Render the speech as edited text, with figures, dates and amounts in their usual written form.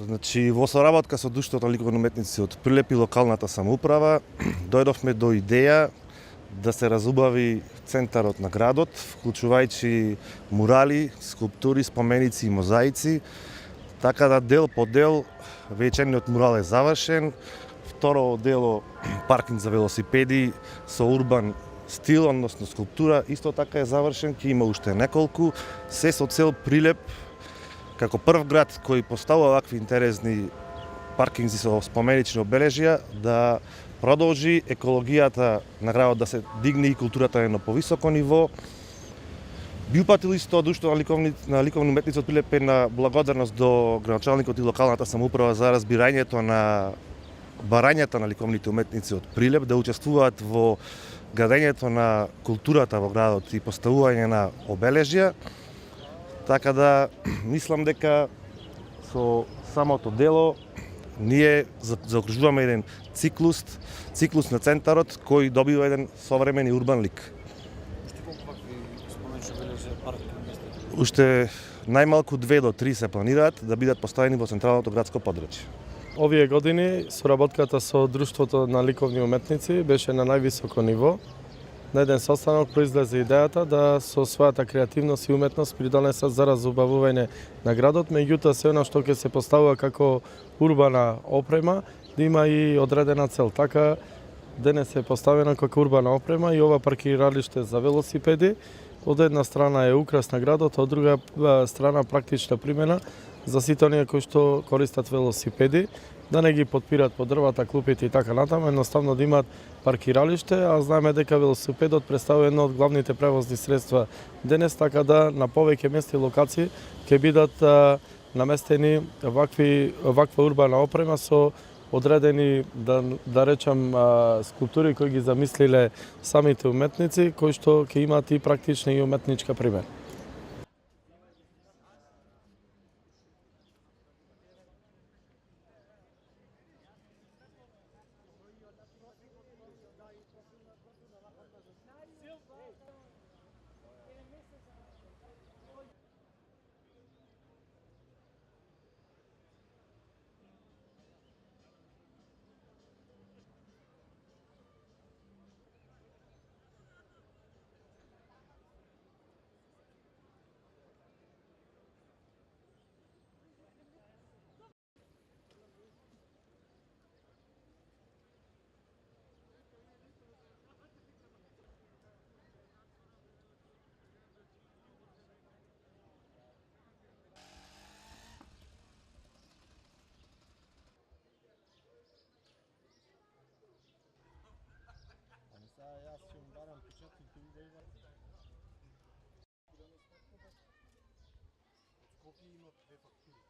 Значи, во соработка со Друштвото на ликовни уметници од Прилеп и локалната самоуправа, дојдовме до идеја да се разубави центарот на градот, вклучувајќи мурали, скулптури, споменици и мозаици, така да дел по дел вечерниот мурал е завршен, второ дело паркинг за велосипеди со урбан стил, односно скулптура, исто така е завршен, ќе има уште неколку, се со цел Прилеп како прв град кој поставува вакви интересни паркинзи со споменични обележја да продолжи екологијата на градот, да се дигне и културата на повисоко ниво. Би упатил исто Друштво на ликовни уметници од Прилеп на благодарност до градоначалникот и локалната самоуправа за разбирањето на барањата на ликовните уметници од Прилеп, да учествуваат во градењето на културата во градот и поставување на обележја. Така да, мислам дека со самото дело ние заокружуваме еден циклус на центарот кој добива еден современ и урбан лик. Уште колку вакви споменични обележја парк? Уште најмалку 2 до 3 се планираат да бидат поставени во централното градско подрачје. Овие години соработката со Друштвото на ликовни уметници беше на највисоко ниво. На еден состанок произлезе идејата да со својата креативност и уметност придонесат за разубавување на градот, меѓутоа се она што ќе се поставува како урбана опрема да има и одредена цел. Така денес е поставена како урбана опрема и ова паркиралиште за велосипеди. Од една страна е украс на градот, од друга страна практична примена за сите оние кои што користат велосипеди, да не ги подпират по дрвата, клупите и така натаму, едноставно да имат паркиралиште, а знаеме дека велосипедот представува едно од главните превозни средства денес, така да на повеќе места и локации ќе бидат наместени ваква урбана опрема со одредени, да речам, скулптури кои ги замислиле самите уметници, кои што ќе имат и практична и уметничка примена. Јас ќе им барам печатник и да има. Скопје има 2 фактури.